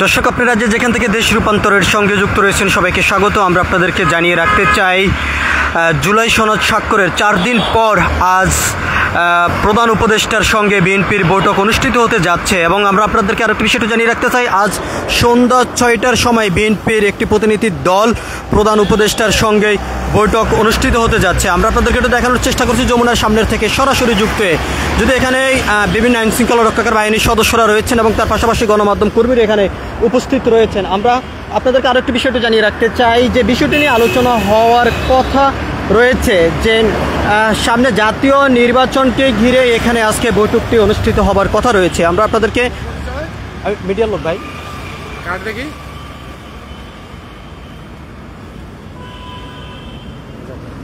দর্শক, আপনারা যেখান থেকে দেশ রূপান্তরের সঙ্গে যুক্ত রয়েছেন সবাইকে স্বাগত। আমরা আপনাদেরকে জানিয়ে রাখতে চাই, জুলাই সনদ স্বাক্ষরের 4 দিন পর আজ প্রধান উপদেষ্টার সঙ্গে বিএনপির বৈঠক অনুষ্ঠিত হতে যাচ্ছে। এবং আমরা আপনাদেরকে আরেকটি বিষয়টা জানিয়ে রাখতে চাই, আজ সন্ধ্যা 6টার সময় বিএনপির একটি প্রতিনিধি দল প্রধান উপদেষ্টার সঙ্গে বৈঠক অনুষ্ঠিত হতে যাচ্ছে। আমরা আপনাদেরকে একটু দেখানোর চেষ্টা করছি যমুনার সামনের থেকে সরাসরি যুক্ত হয়ে। যদি এখানে বিভিন্ন আইন শৃঙ্খলা রক্ষাকারী বাহিনীর সদস্যরা রয়েছেন এবং তার পাশাপাশি গণমাধ্যম কর্মীরা এখানে উপস্থিত রয়েছেন। আমরা আপনাদেরকে আরেকটি বিষয়টা জানিয়ে রাখতে চাই যে বিষয়টি নিয়ে আলোচনা হওয়ার কথা রয়েছে যে সামনে জাতীয় নির্বাচনকে ঘিরে এখানে আজকে বৈঠকটি অনুষ্ঠিত হবার কথা রয়েছে। আমরা আপনাদেরকে মিডিয়ার লোক ভাই কার্ড দেখি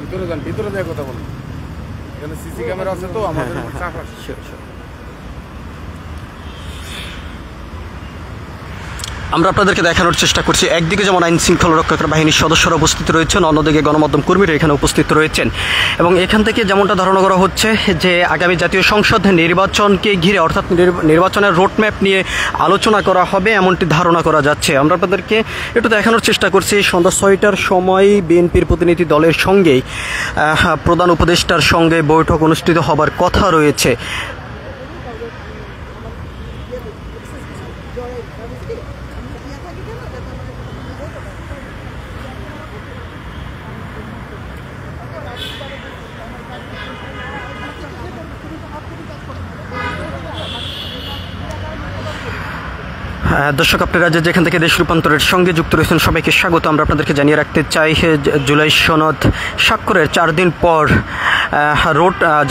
ভিতরে যান, ভিতরে যায় কথা বলুন। এখানে সিসি ক্যামেরা আছে তো আমাদের চাপ আছে। আমরা আপনাদেরকে দেখানোর চেষ্টা করছি, একদিকে যেমন আইন শৃঙ্খলা রক্ষাকারী বাহিনীর সদস্যরা উপস্থিত রয়েছেন, অন্যদিকে গণমাধ্যম কর্মীরা এখানে উপস্থিত রয়েছেন। এবং এখান থেকে যেমনটা ধারণা করা হচ্ছে যে আগামী জাতীয় সংসদ নির্বাচনকে ঘিরে অর্থাৎ নির্বাচনের রোডম্যাপ নিয়ে আলোচনা করা হবে এমনটি ধারণা করা যাচ্ছে। আমরা আপনাদেরকে একটু দেখানোর চেষ্টা করছি, সন্ধ্যা 6টার সময় বিএনপির প্রতিনিধি দলের সঙ্গেই প্রধান উপদেষ্টার সঙ্গে বৈঠক অনুষ্ঠিত হবার কথা রয়েছে। দর্শক, আপনারা যেখান থেকে দেশ রূপান্তরের সঙ্গে যুক্ত রয়েছেন সবাইকে স্বাগত। আমরা আপনাদেরকে জানিয়ে রাখতে চাই, জুলাই সনদ স্বাক্ষরের 4 দিন পর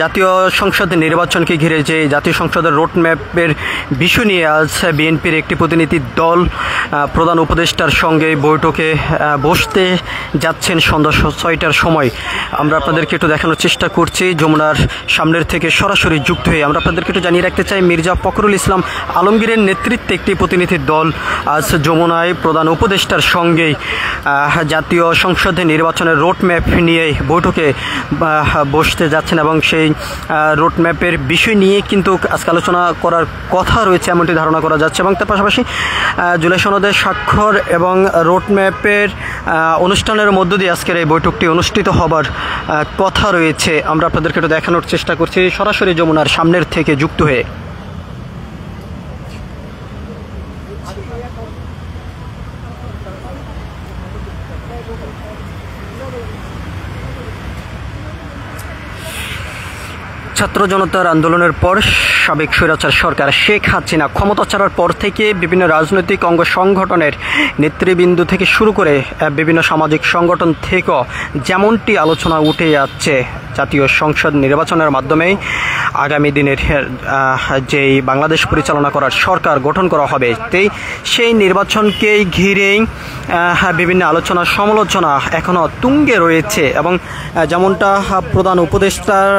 জাতীয় সংসদ নির্বাচনকে ঘিরে যে জাতীয় সংসদের রোডম্যাপের বিষয় নিয়ে আজ বিএনপির একটি প্রতিনিধি দল প্রধান উপদেষ্টার সঙ্গে বৈঠকে বসতে যাচ্ছেন সন্ধ্যা 6টার সময়। আমরা আপনাদেরকে একটু দেখানোর চেষ্টা করছি যমুনার সামনের থেকে সরাসরি যুক্ত হয়ে। আমরা আপনাদেরকে একটু জানিয়ে রাখতে চাই, মির্জা ফখরুল ইসলাম আলমগীরের নেতৃত্বে একটি প্রতিনিধি দল আজ যমুনায় প্রধান উপদেষ্টার সঙ্গেই জাতীয় সংসদে নির্বাচনের রোডম্যাপ নিয়ে বৈঠকে বসতে যাচ্ছেন এবং সেই রোডম্যাপের বিষয় নিয়ে কিন্তু আজকে আলোচনা করার কথা রয়েছে এমনটি ধারণা করা যাচ্ছে। এবং তার পাশাপাশি জুলাই সনদের স্বাক্ষর এবং রোডম্যাপের অনুষ্ঠানের মধ্য দিয়ে আজকের এই বৈঠকটি অনুষ্ঠিত হবার কথা রয়েছে। আমরা আপনাদেরকে একটু দেখানোর চেষ্টা করছি সরাসরি যমুনার সামনের থেকে যুক্ত হয়ে। ছাত্র জনতার আন্দোলনের পর সাবেক স্বৈরাচার সরকার শেখ হাসিনা ক্ষমতা ছাড়ার পর থেকে বিভিন্ন রাজনৈতিক অঙ্গ সংগঠনের নেতৃবৃন্দ থেকে শুরু করে বিভিন্ন সামাজিক সংগঠন থেকেও যেমনটি আলোচনা উঠে যাচ্ছে, জাতীয় সংসদ নির্বাচনের মাধ্যমে আগামী দিনের যেই বাংলাদেশ পরিচালনা করার সরকার গঠন করা হবে সেই নির্বাচনকেই ঘিরেই বিভিন্ন আলোচনা সমালোচনা এখনও তুঙ্গে রয়েছে। এবং যেমনটা প্রধান উপদেষ্টার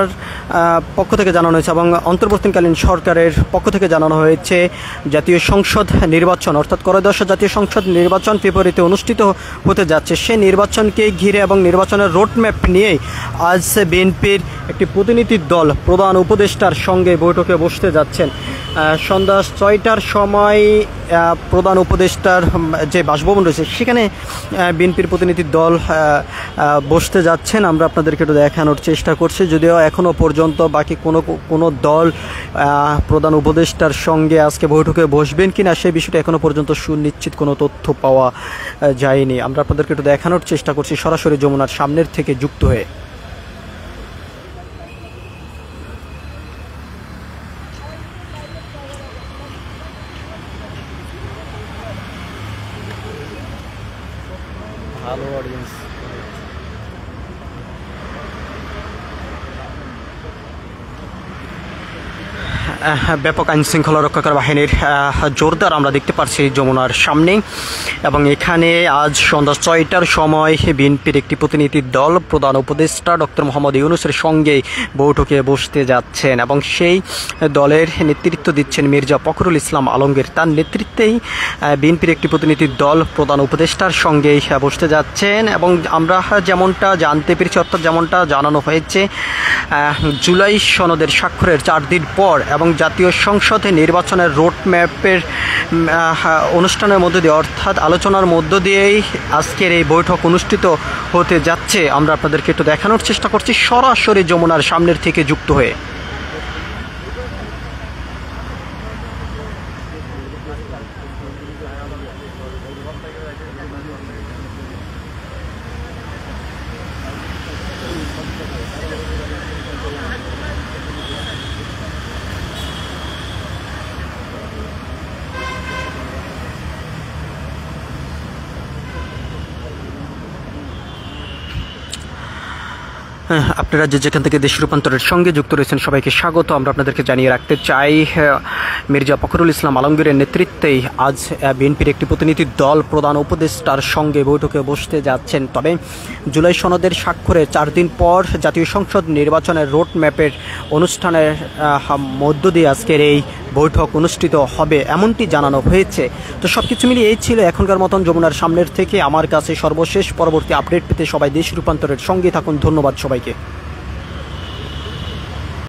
পক্ষ থেকে জানানো হয়েছে এবং অন্তর্বর্তীকালীন সরকারের পক্ষ থেকে জানানো হয়েছে, জাতীয় সংসদ নির্বাচন অর্থাৎ ত্রয়োদশ জাতীয় সংসদ নির্বাচন ফেব্রুয়ারিতে অনুষ্ঠিত হতে যাচ্ছে। সেই নির্বাচনকে ঘিরে এবং নির্বাচনের রোডম্যাপ নিয়েই আজ বিএনপির একটি প্রতিনিধি দল প্রধান উপদেষ্টার সঙ্গে বৈঠকে বসতে যাচ্ছেন। সন্ধ্যা 6টার সময় প্রধান উপদেষ্টার যে বাসভবন রয়েছে সেখানে বিএনপির প্রতিনিধি দল বসতে যাচ্ছেন। আমরা আপনাদেরকে একটু দেখানোর চেষ্টা করছি, যদিও এখনও পর্যন্ত বাকি কোনো দল প্রধান উপদেষ্টার সঙ্গে আজকে বৈঠকে বসবেন কিনা সেই বিষয়টা এখনও পর্যন্ত সুনিশ্চিত কোনো তথ্য পাওয়া যায়নি। আমরা আপনাদেরকে একটু দেখানোর চেষ্টা করছি সরাসরি যমুনার সামনের থেকে যুক্ত হয়ে। ভালো অডিয়েন্স ব্যাপক আইন শৃঙ্খলা রক্ষাকারী বাহিনীর জোরদার আমরা দেখতে পাচ্ছি যমুনার সামনে। এবং এখানে আজ সন্ধ্যা 6টার সময় বিএনপির একটি প্রতিনিধি দল প্রধান উপদেষ্টা ডক্টর মোহাম্মদ ইউনূসের সঙ্গে বৈঠকে বসতে যাচ্ছেন এবং সেই দলের নেতৃত্ব দিচ্ছেন মির্জা ফখরুল ইসলাম আলমগীর। তার নেতৃত্বেই বিএনপির একটি প্রতিনিধি দল প্রধান উপদেষ্টার সঙ্গেই বসতে যাচ্ছেন। এবং আমরা যেমনটা জানতে পেরেছি অর্থাৎ যেমনটা জানানো হয়েছে, জুলাই সনদের স্বাক্ষরের 4 দিন পর এবং জাতীয় সংসদে নির্বাচনের রোডম্যাপের অনুষ্ঠানের মধ্য দিয়ে অর্থাৎ আলোচনার মধ্য দিয়েই আজকের এই বৈঠক অনুষ্ঠিত হতে যাচ্ছে। আমরা আপনাদেরকে একটু দেখানোর চেষ্টা করছি সরাসরি যমুনার সামনের থেকে যুক্ত হয়ে। আপনারা যেখান থেকে দেশ রূপান্তরের সঙ্গে যুক্ত রয়েছেন সবাইকে স্বাগত। আমরা আপনাদেরকে জানিয়ে রাখতে চাই মির্জা ফখরুল ইসলাম আলমগীরের নেতৃত্বেই আজ বিএনপির একটি প্রতিনিধি দল প্রধান উপদেষ্টার সঙ্গে বৈঠকে বসতে যাচ্ছেন। তবে জুলাই সনদের স্বাক্ষরে 4 দিন পর জাতীয় সংসদ নির্বাচনের রোড ম্যাপের অনুষ্ঠানের মধ্য দিয়ে আজকের এই বৈঠক অনুষ্ঠিত হবে এমনটি জানানো হয়েছে। তো সব কিছু মিলিয়ে এই ছিল এখনকার মতন যমুনার সামনের থেকে আমার কাছে সর্বশেষ। পরবর্তী আপডেট পেতে সবাই দেশ রূপান্তরের সঙ্গে থাকুন। ধন্যবাদ সবাইকে।